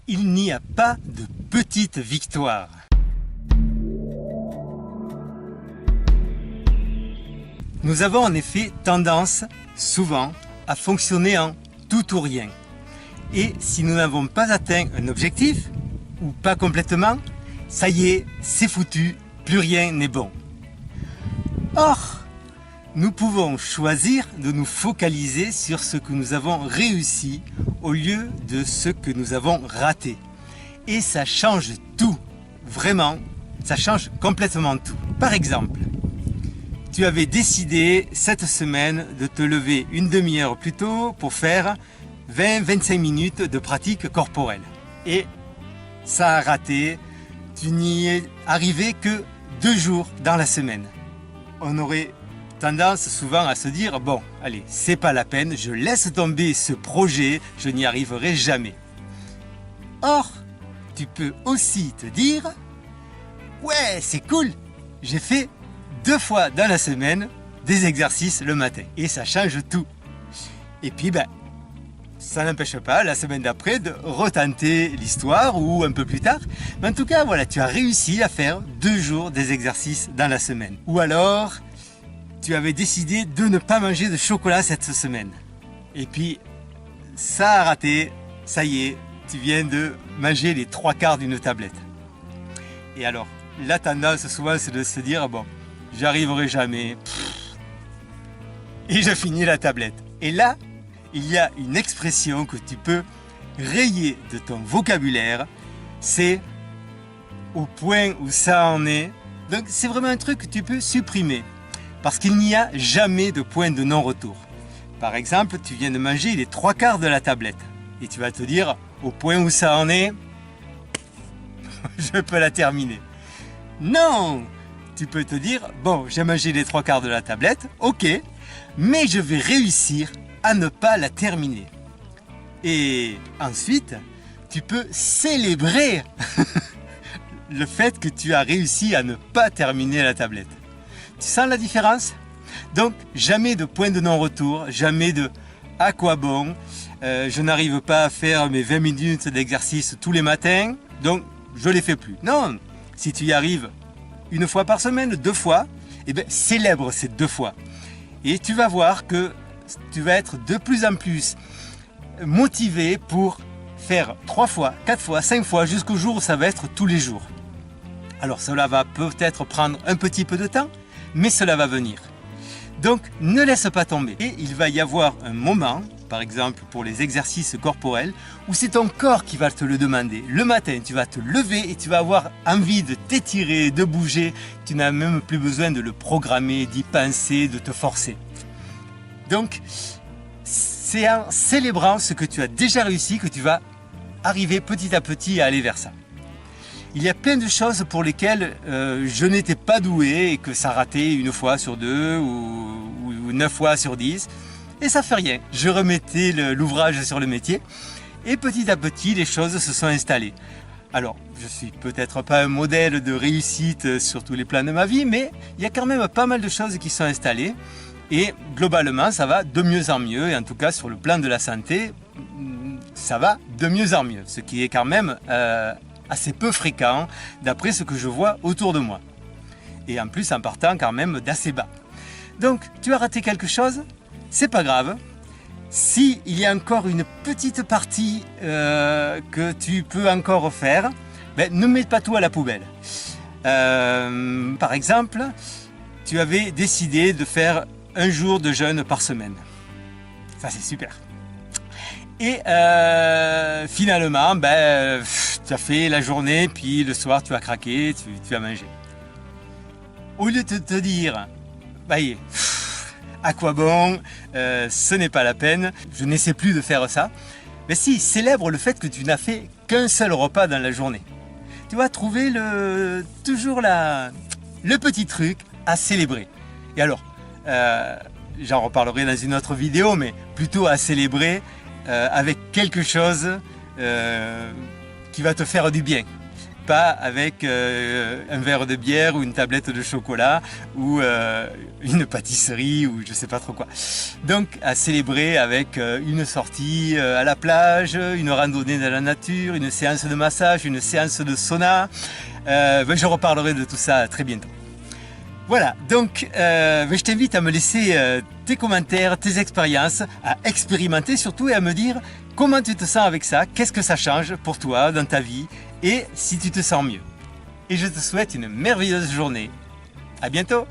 Il n'y a pas de petite victoire. Nous avons en effet tendance, souvent, à fonctionner en tout ou rien. Et si nous n'avons pas atteint un objectif, ou pas complètement, ça y est, c'est foutu, plus rien n'est bon. Or, nous pouvons choisir de nous focaliser sur ce que nous avons réussi au lieu de ce que nous avons raté. Et ça change tout, vraiment, ça change complètement tout. Par exemple, tu avais décidé cette semaine de te lever une demi-heure plus tôt pour faire 20-25 minutes de pratique corporelle. Et ça a raté, tu n'y es arrivé que 2 jours dans la semaine. On aurait tendance souvent à se dire, bon, allez, c'est pas la peine, je laisse tomber ce projet, je n'y arriverai jamais. Or, tu peux aussi te dire, ouais, c'est cool, j'ai fait 2 fois dans la semaine des exercices le matin et ça change tout. Et puis ça n'empêche pas la semaine d'après de retenter l'histoire ou un peu plus tard. Mais en tout cas, voilà, tu as réussi à faire 2 jours des exercices dans la semaine. Ou alors, tu avais décidé de ne pas manger de chocolat cette semaine. Et puis, ça a raté, ça y est, tu viens de manger les 3/4 d'une tablette. Et alors, la tendance souvent c'est de se dire, bon, j'y arriverai jamais. Et je finis la tablette. Et là, il y a une expression que tu peux rayer de ton vocabulaire, c'est au point où ça en est. Donc c'est vraiment un truc que tu peux supprimer, parce qu'il n'y a jamais de point de non-retour. Par exemple, tu viens de manger les 3/4 de la tablette, et tu vas te dire, au point où ça en est, je peux la terminer. Non! Tu peux te dire, bon, j'ai mangé les 3/4 de la tablette, ok, mais je vais réussir à ne pas la terminer. Et ensuite, tu peux célébrer le fait que tu as réussi à ne pas terminer la tablette. Tu sens la différence? Donc, jamais de point de non-retour, jamais de à quoi bon, je n'arrive pas à faire mes 20 minutes d'exercice tous les matins, donc je ne les fais plus. Non, si tu y arrives 1 fois par semaine, 2 fois, eh bien, célèbre ces 2 fois. Et tu vas voir que tu vas être de plus en plus motivé pour faire 3 fois, 4 fois, 5 fois, jusqu'au jour où ça va être tous les jours. Alors cela va peut-être prendre un petit peu de temps, mais cela va venir. Donc ne laisse pas tomber. Et il va y avoir un moment, par exemple pour les exercices corporels, où c'est ton corps qui va te le demander. Le matin, tu vas te lever et tu vas avoir envie de t'étirer, de bouger. Tu n'as même plus besoin de le programmer, d'y penser, de te forcer. Donc, c'est en célébrant ce que tu as déjà réussi que tu vas arriver petit à petit à aller vers ça. Il y a plein de choses pour lesquelles je n'étais pas doué et que ça ratait 1 fois sur 2 ou 9 fois sur 10. Et ça fait rien. Je remettais l'ouvrage sur le métier et petit à petit, les choses se sont installées. Alors, je suis peut-être pas un modèle de réussite sur tous les plans de ma vie, mais il y a quand même pas mal de choses qui sont installées. Et globalement, ça va de mieux en mieux. Et en tout cas, sur le plan de la santé, ça va de mieux en mieux. Ce qui est quand même assez peu fréquent, d'après ce que je vois autour de moi. Et en plus, en partant quand même d'assez bas. Donc, tu as raté quelque chose, c'est pas grave. Si il y a encore une petite partie que tu peux encore refaire, ne mets pas tout à la poubelle. Par exemple, tu avais décidé de faire 1 jour de jeûne par semaine. Ça, c'est super. Et finalement, tu as fait la journée, puis le soir, tu as craqué, tu as mangé. Au lieu de te dire, à quoi bon, ce n'est pas la peine, je n'essaie plus de faire ça, mais si, célèbre le fait que tu n'as fait qu'un seul repas dans la journée. Tu vas trouver toujours le petit truc à célébrer. Et alors, j'en reparlerai dans une autre vidéo, mais plutôt à célébrer avec quelque chose qui va te faire du bien. pas avec un verre de bière ou une tablette de chocolat ou une pâtisserie ou je sais pas trop quoi. Donc à célébrer avec une sortie à la plage, une randonnée dans la nature, une séance de massage, une séance de sauna. Je reparlerai de tout ça très bientôt. Voilà, donc je t'invite à me laisser tes commentaires, tes expériences, à expérimenter surtout et à me dire comment tu te sens avec ça, qu'est-ce que ça change pour toi dans ta vie et si tu te sens mieux. Et je te souhaite une merveilleuse journée. À bientôt!